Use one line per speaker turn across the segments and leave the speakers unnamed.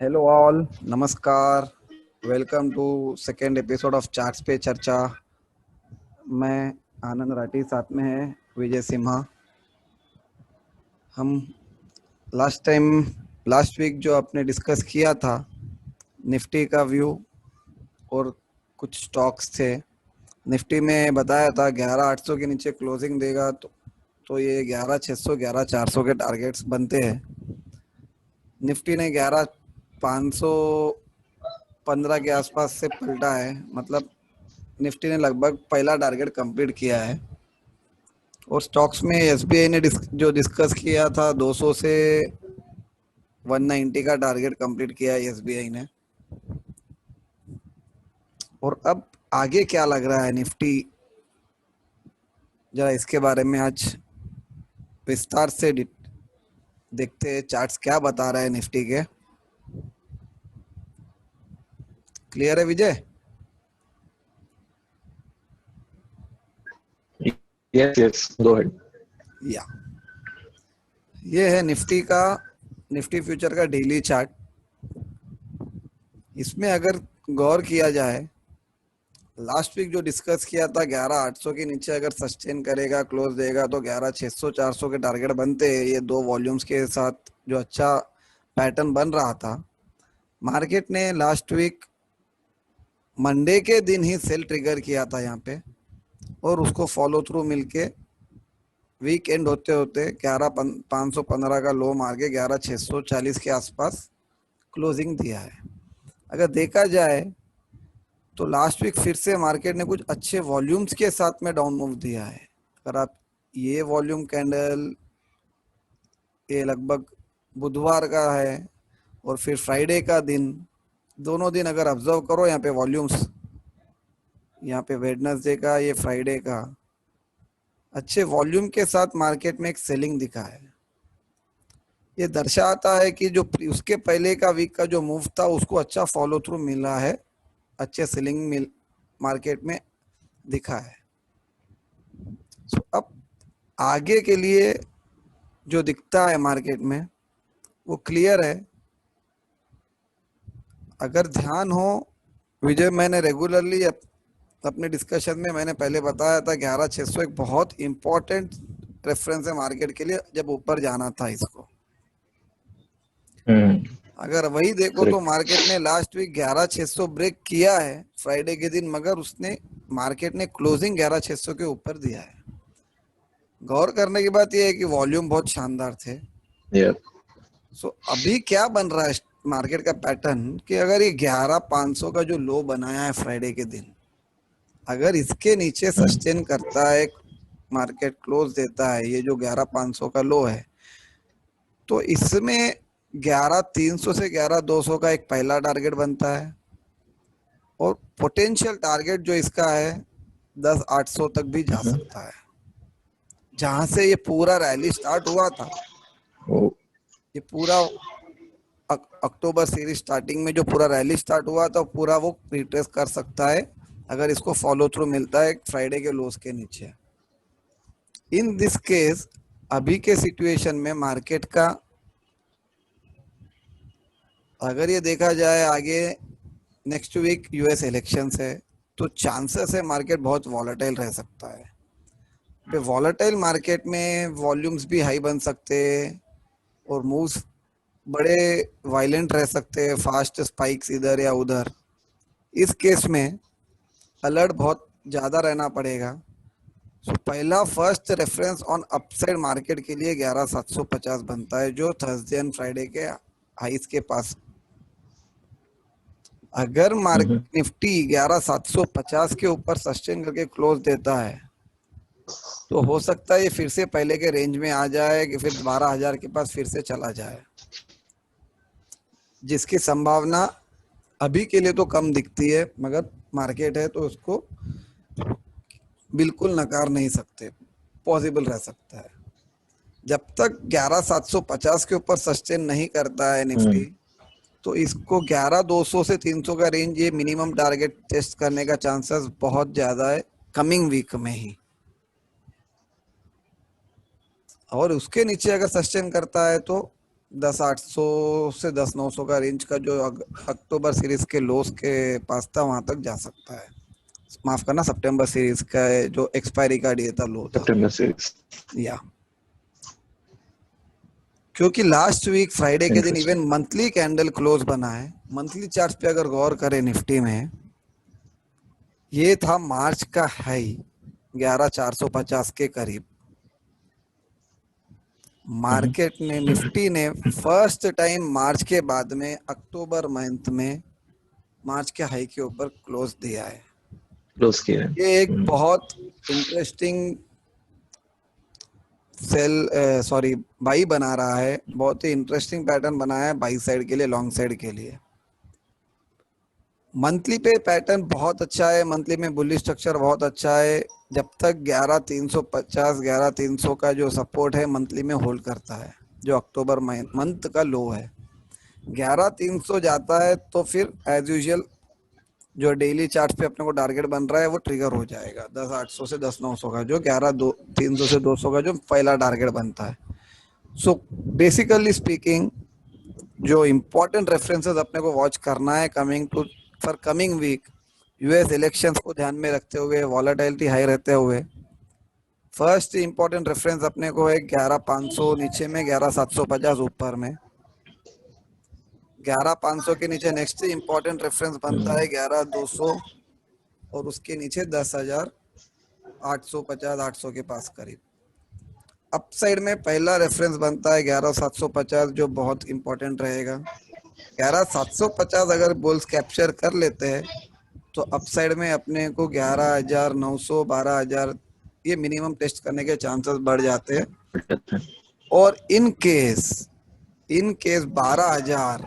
Hello all, नमस्कार। Welcome to second episode of charts पे चर्चा। मैं आनंद राठी, साथ में है विजय सिम्हा। हम लास्ट वीक जो आपने डिस्कस किया था निफ्टी का व्यू और कुछ स्टॉक्स थे। निफ्टी में बताया था 11,800 के नीचे क्लोजिंग देगा तो ये 11,600 11,400 के टारगेट्स बनते हैं। निफ्टी ने 11,515 के आसपास से पलटा है, मतलब निफ्टी ने लगभग पहला टारगेट कंप्लीट किया है। और स्टॉक्स में एसबीआई ने जो डिस्कस किया था 200 से 190 का टारगेट कंप्लीट किया है एसबीआई ने। और अब आगे क्या लग रहा है निफ्टी, जरा इसके बारे में आज विस्तार से देखते हैं चार्ट्स क्या बता रहा है निफ्टी के। क्लियर है विजय?
Yes, go ahead.
या ये है निफ्टी फ्यूचर का डेली चार्ट। इसमें अगर गौर किया जाए, लास्ट वीक जो डिस्कस किया था 11,800 के नीचे अगर सस्टेन करेगा, क्लोज देगा, तो 11,600 400 के टारगेट बनते हैं। ये दो वॉल्यूम्स के साथ जो अच्छा पैटर्न बन रहा था। मार्केट ने लास्ट वीक मंडे के दिन ही सेल ट्रिगर किया था यहाँ पे, और उसको फॉलो थ्रू मिलके वीक एंड होते होते 11,515 का लो मार के 11,640 के आसपास क्लोजिंग दिया है। अगर देखा जाए तो लास्ट वीक फिर से मार्केट ने कुछ अच्छे वॉल्यूम्स के साथ में डाउन मूव दिया है। अगर आप ये वॉल्यूम कैंडल, ये लगभग बुधवार का है और फिर फ्राइडे का दिन, दोनों दिन अगर ऑब्जर्व करो यहाँ पे वॉल्यूम्स, यहाँ पे वेडनेसडे का, ये फ्राइडे का, अच्छे वॉल्यूम के साथ मार्केट में एक सेलिंग दिखा है। ये दर्शाता है कि जो उसके पहले का वीक का जो मूव था उसको अच्छा फॉलो थ्रू मिला है, अच्छे सेलिंग मार्केट में दिखा है। अब आगे के लिए जो दिखता है मार्केट में वो क्लियर है। अगर ध्यान हो विजय, मैंने रेगुलरली अपने डिस्कशन में मैंने पहले बताया था 11,600 एक बहुत इंपॉर्टेंट रेफरेंस है मार्केट के लिए जब ऊपर जाना था इसको। अगर वही देखो तो मार्केट ने लास्ट वीक 11,600 ब्रेक किया है फ्राइडे के दिन, मगर उसने मार्केट ने क्लोजिंग 11,600 के ऊपर दिया है। गौर करने की बात यह है कि वॉल्यूम बहुत शानदार थे। अभी क्या बन रहा है मार्केट का पैटर्न कि अगर ये 11,500 का जो लो बनाया है फ्राइडे के दिन, अगर इसके नीचे सस्टेन करता है, मार्केट क्लोज देता है, ये जो 11,500 का लो है, तो इसमें 11,300 से 11,200 का एक पहला टारगेट बनता है। और पोटेंशियल टारगेट जो इसका है 10,800 तक भी जा सकता है, जहां से ये पूरा रैली स्टार्ट हुआ था। ये पूरा अक्टूबर सीरीज स्टार्टिंग में जो पूरा रैली स्टार्ट हुआ था, पूरा वो रिट्रेस कर सकता है अगर इसको फॉलो थ्रू मिलता है फ्राइडे के लोस के नीचे। इन दिस केस अभी के सिचुएशन में मार्केट का अगर ये देखा जाए आगे, नेक्स्ट वीक यूएस इलेक्शंस है, तो चांसेस है मार्केट बहुत वॉलेटाइल रह सकता है। वॉलेटाइल मार्केट में वॉल्यूम्स भी हाई बन सकते हैं और मूव्स बड़े वायलेंट रह सकते हैं, फास्ट स्पाइक्स इधर या उधर। इस केस में अलर्ट बहुत ज़्यादा रहना पड़ेगा। पहला first reference on upside market के लिए 11,750 बनता है, जो थर्सडे एंड फ्राइडे के हाईस के पास। अगर निफ्टी 11,750 के ऊपर सस्टेन करके क्लोज देता है तो हो सकता है ये फिर से पहले के रेंज में आ जाए कि फिर 12,000 के पास फिर से चला जाए, जिसकी संभावना अभी के लिए तो कम दिखती है, मगर मार्केट है तो उसको बिल्कुल नकार नहीं सकते, पॉसिबल रह सकता है। जब तक 11,750 के ऊपर सस्टेन नहीं करता है निफ्टी, तो इसको 11,200 से 300 का रेंज ये मिनिमम टारगेट टेस्ट करने का चांसेस बहुत ज्यादा है कमिंग वीक में ही। और उसके नीचे अगर सस्टेन करता है तो 10,800 से 10,900 का रेंज का जो अक्टूबर सीरीज के लोस के पास था वहां तक जा सकता है। माफ करना, सितंबर सीरीज का जो एक्सपायरी का डे था लो था।
September series.
या क्योंकि लास्ट वीक फ्राइडे के दिन even
Interesting.
Monthly candle close बना है। मंथली चार्ट पे अगर गौर करें निफ्टी में, ये था मार्च का हाई 11,450 के करीब। मार्केट ने, निफ्टी ने फर्स्ट टाइम मार्च के बाद में अक्टूबर मंथ में मार्च के हाई के ऊपर क्लोज दिया है।
Close किया है.
ये एक बहुत इंटरेस्टिंग सॉरी बाई बना रहा है। बहुत ही इंटरेस्टिंग पैटर्न बनाया है बाई साइड के लिए, लॉन्ग साइड के लिए। मंथली पे पैटर्न बहुत अच्छा है, मंथली में बुलिश स्ट्रक्चर बहुत अच्छा है। जब तक 11,350 11,300 का जो सपोर्ट है मंथली में होल्ड करता है, जो अक्टूबर मंथ का लो है। 11,300 जाता है तो फिर एज यूजुअल जो डेली चार्ट पे अपने को टारगेट बन रहा है वो ट्रिगर हो जाएगा 10,800 से 10,900 का, जो 11,300 से 200 का जो पहला टारगेट बनता है। सो बेसिकली स्पीकिंग, जो इम्पोर्टेंट रेफरेंसेस अपने को वॉच करना है कमिंग वीक, यूएस इलेक्शंस को ध्यान में रखते हुए, वॉलेटिलिटी हाई रहते हुए, फर्स्ट इम्पोर्टेंट रेफरेंस अपने को है 11,500 नीचे में, 11,750 ऊपर में। 11,500 के नीचे नेक्स्ट इम्पोर्टेंट रेफरेंस बनता है 11,200 और उसके नीचे 10,850 800 के पास करीब। अप साइड में पहला रेफरेंस बनता है 11,750 जो बहुत इंपॉर्टेंट रहेगा। 11,750 अगर बुल्स कैप्चर कर लेते हैं तो अपसाइड में अपने को 11,900 12,000 ये मिनिमम टेस्ट करने के चांसेस बढ़ जाते हैं। और इन केस 12,000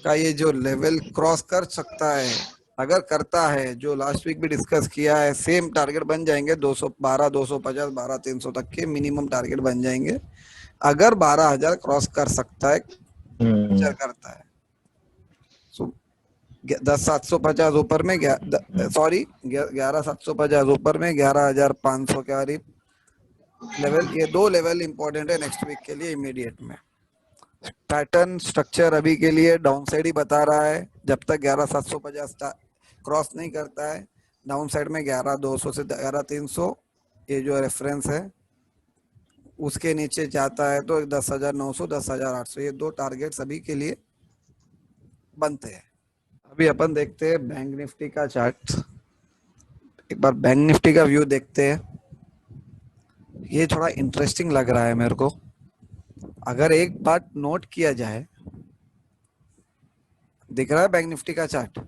का ये जो लेवल क्रॉस कर सकता है, अगर करता है, जो लास्ट वीक भी डिस्कस किया है, सेम टारगेट बन जाएंगे 212 250 12,300 तक के मिनिमम टारगेट बन जाएंगे अगर 12,000 क्रॉस कर सकता है, कैप्चर करता है। सो 10,750 ऊपर में, सॉरी 11,750 ऊपर में, 11,500 के करीब लेवल। ये दो लेवल इंपॉर्टेंट है नेक्स्ट वीक के लिए इमीडिएट में। पैटर्न स्ट्रक्चर अभी के लिए डाउन साइड ही बता रहा है जब तक 11,750 क्रॉस नहीं करता है। डाउन साइड में 11,200 से 11,300 ये जो रेफरेंस है, उसके नीचे जाता है तो 10,900 10,800 ये दो टारगेट्स अभी के लिए बनते हैं। अभी अपन देखते हैं बैंक निफ्टी का चार्ट। एक बार बैंक निफ्टी का व्यू देखते हैं। ये थोड़ा इंटरेस्टिंग लग रहा है मेरे को। अगर एक बात नोट किया जाए, दिख रहा है बैंक निफ्टी का चार्ट?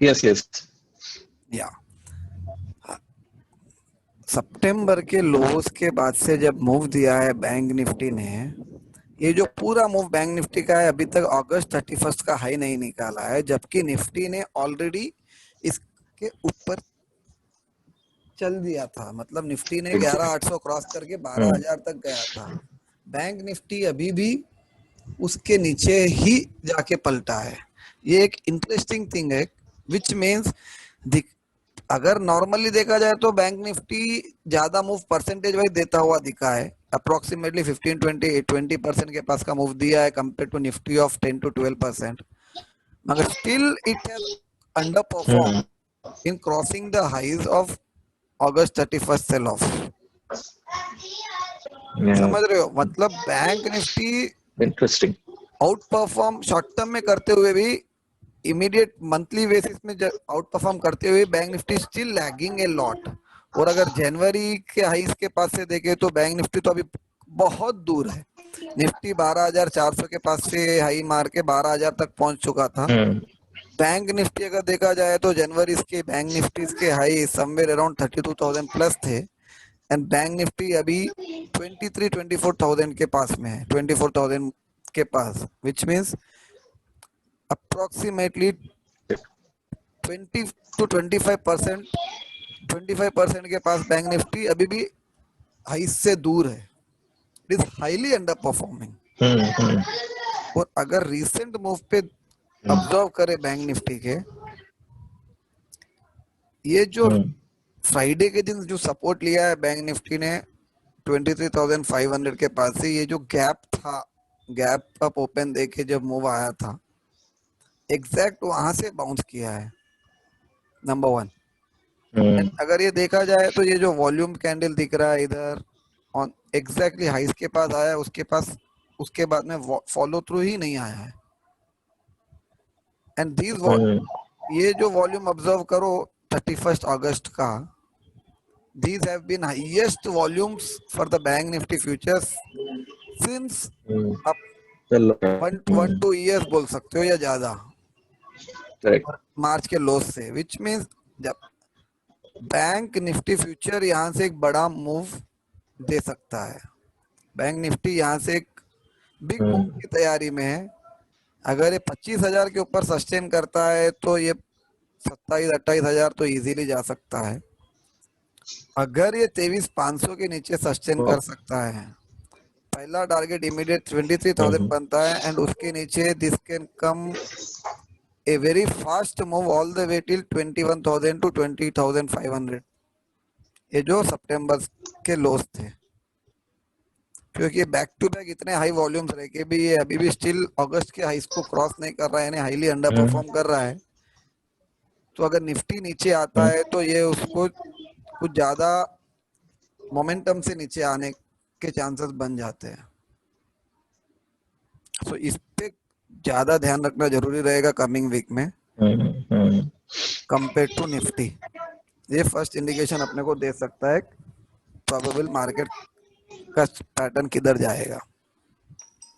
Yes, yes.
या सितंबर के लोस के बाद से जब मूव दिया है बैंक निफ्टी ने, ये जो पूरा मूव बैंक निफ्टी का है अभी तक अगस्त 31 का हाई नहीं निकाला है, जबकि निफ्टी ने ऑलरेडी इसके ऊपर चल दिया था। मतलब निफ्टी ने 11,800 क्रॉस करके 12,000 तक गया था। बैंक निफ्टी अभी भी उसके नीचे ही जाके पलटा है। ये एक इंटरेस्टिंग थिंग है, विच मीन्स अगर नॉर्मली देखा जाए तो बैंक निफ्टी ज्यादा मूव परसेंटेज वाइज देता हुआ दिखा है। अप्रोक्सीमेटली 15-20% के पास का मूव दिया है compare to Nifty of 10 to 12%, मगर still it has underperform in crossing the highs of August 31 sell off. समझ रहे हो? मतलब bank Nifty
Interesting.
Outperform short term में करते हुए भी, इमीडिएट मंथली बेसिस में आउट परफॉर्म करते हुए bank Nifty still lagging a lot. और अगर जनवरी के हाईस के पास से देखे तो बैंक निफ्टी तो अभी बहुत दूर है। निफ्टी 12,400 के पास से हाई मार के 12,000 तक पहुंच चुका था। बैंक निफ्टी अगर देखा जाए तो जनवरी के बैंक निफ्टी के हाई समवेयर अराउंड 32,000 प्लस थे, एंड बैंक निफ्टी अभी 23-24,000 के पास में है, 24,000 के पास, विच मीन्स अप्रोक्सीमेटली 20 to 25% के पास बैंक निफ्टी अभी भी हाई से दूर है। It is highly under performing. और अगर रिसेंट मूव पे ऑब्जर्व करे बैंक निफ्टी के, ये जो फ्राइडे के दिन जो सपोर्ट लिया है बैंक निफ्टी ने 23,500 के पास से ये जो गैप था, गैप अप ओपन देके जब मूव आया था, एग्जैक्ट वहां से बाउंस किया है, नंबर वन।
Hmm.
अगर ये देखा जाए तो ये जो वॉल्यूम कैंडल दिख रहा है इधर ऑन एग्जैक्टली हाइस के पास आया है, उसके पास उसके बाद में फॉलो थ्रू ही नहीं आया है। And this
Hmm.
ये जो वॉल्यूम ऑब्जर्व करो 31 अगस्त का, these have been highest volumes for the bank nifty futures since
Hmm.
up
चलो.
1 to 2 years बोल सकते हो या ज्यादा,
Correct.
मार्च के लोस से, विच मीन्स जब बैंक निफ्टी फ्यूचर यहाँ से एक बड़ा मूव दे सकता है। बैंक निफ्टी यहाँ से एक बिग मूव
Hmm.
की तैयारी में है। अगर ये 25,000 के ऊपर सस्टेन करता है तो ये 27-28,000 तो इजीली जा सकता है। अगर ये 23,500 के नीचे सस्टेन कर सकता है, पहला टारगेट इमीडिएट 23,000
Hmm.
बनता है एंड उसके नीचे this can come a very fast move all the way till 21,000 to 20,500, ये जो सितंबर के लोस थे। क्योंकि बैक टू बैक इतने हाई वॉल्यूम्स रह के भी ये अभी भी स्टिल अगस्त के हाईस को क्रॉस नहीं कर रहा है, यानी हाईली अंडर
Hmm.
परफॉर्म कर रहा है। तो अगर निफ्टी नीचे आता
Hmm.
है तो ये उसको कुछ ज्यादा मोमेंटम से नीचे आने के चांसेस बन जाते हैं। सो इस पे ज्यादा ध्यान रखना जरूरी रहेगा कमिंग वीक में
Hmm. Hmm.
Compare to Nifty. ये फर्स्ट इंडिकेशन अपने को दे सकता है प्रोबेबल मार्केट का पैटर्न किधर जाएगा।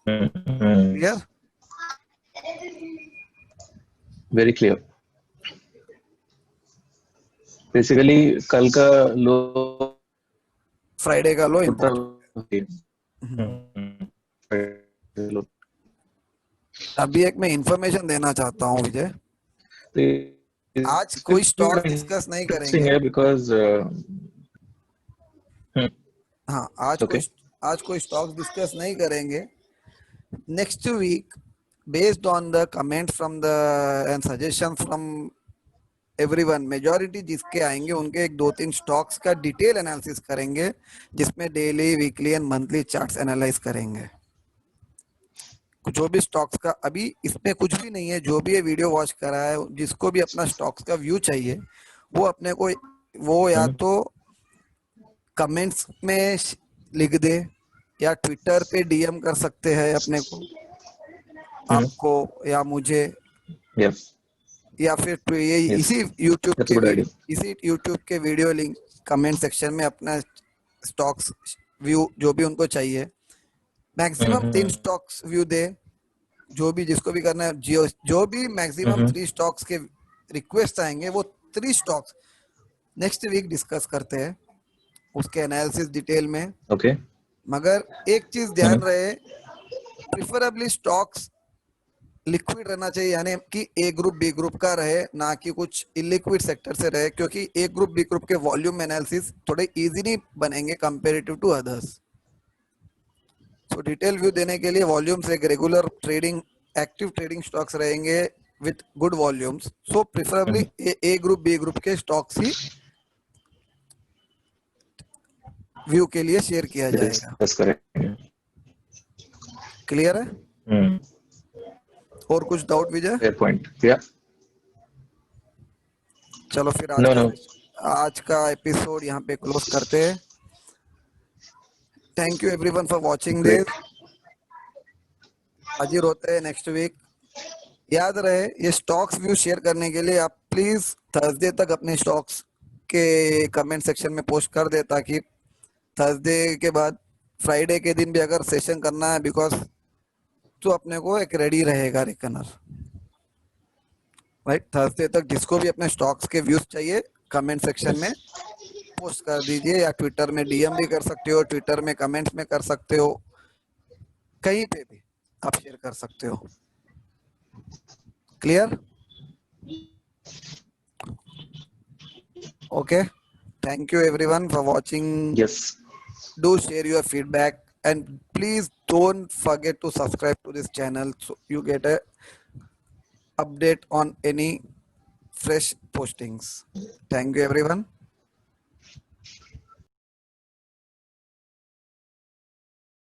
Hmm.
Clear?
Very clear. Basically कल का लो
फ्राइडे का लो
था.
इम्पोर्टेंट।
लो.
अभी एक मैं इंफॉर्मेशन देना चाहता हूँ विजय, आज कोई स्टॉक डिस्कस नहीं
Interesting
करेंगे।
है because
हाँ,
okay.
आज कोई स्टॉक डिस्कस नहीं करेंगे। Next week based on the comment from the and suggestion from everyone, majority जिसके आएंगे उनके एक दो तीन स्टॉक्स का डिटेल एनालिसिस करेंगे, जिसमें daily weekly and monthly charts analyse करेंगे। जो भी स्टॉक्स का अभी इसमें कुछ भी नहीं है, जो भी ये वीडियो वॉच कर रहा है, जिसको भी अपना स्टॉक्स का व्यू चाहिए वो अपने को वो या तो कमेंट्स में लिख दे या ट्विटर पे डीएम कर सकते हैं अपने को, आपको या मुझे,
Yes.
या फिर ये
Yes. That's a good idea.
इसी यूट्यूब के वीडियो लिंक कमेंट सेक्शन में अपना स्टॉक्स व्यू जो भी उनको चाहिए, मैक्सिमम 3 स्टॉक्स व्यू दे, जो भी जिसको भी करना है। जो भी मैक्सिमम 3 स्टॉक्स के रिक्वेस्ट आएंगे वो 3 स्टॉक्स नेक्स्ट वीक डिस्कस करते हैं, उसके एनालिसिस डिटेल में।
Okay.
मगर एक चीज ध्यान रहे, प्रिफरेबली स्टॉक्स लिक्विड रहना चाहिए, यानी कि ए ग्रुप बी ग्रुप का रहे, ना कि कुछ इलिक्विड सेक्टर से रहे, क्योंकि ए ग्रुप बी ग्रुप के वॉल्यूम एनालिसिस थोड़े इजीली बनेंगे comparative to others. So detail view देने के लिए वॉल्यूम्स एक regular trading active trading stocks रहेंगे with good volumes. So preferably A group B group के स्टॉक्स ही व्यू के लिए शेयर किया जाएगा।
That's correct.
क्लियर है? और कुछ डाउट विजय?
Fair point. Yeah.
चलो फिर
No, no.
आज का एपिसोड यहाँ पे क्लोज करते हैं। Thank you everyone for watching
Great.
This. हाजिर होते हैं नेक्स्ट वीक। याद रहे, ये स्टॉक्स व्यू शेयर करने के लिए आप प्लीज थर्सडे तक अपने स्टॉक्स के कमेंट सेक्शन में पोस्ट कर दे, ताकि थर्सडे के बाद फ्राइडे के दिन भी अगर सेशन करना है, बिकॉज तो अपने को एक रेडी रहेगा रिकनर, राइट? थर्सडे तक जिसको भी अपने स्टॉक्स के व्यूज चाहिए कमेंट सेक्शन में पोस्ट कर दीजिए, या ट्विटर में डीएम भी कर सकते हो, ट्विटर में कमेंट्स में कर सकते हो, कहीं पे भी आप शेयर कर सकते हो। Clear? Okay, thank you everyone for watching.
Yes.
Do share your feedback and please don't forget to subscribe to this channel so you get a update on any fresh postings. Thank you everyone.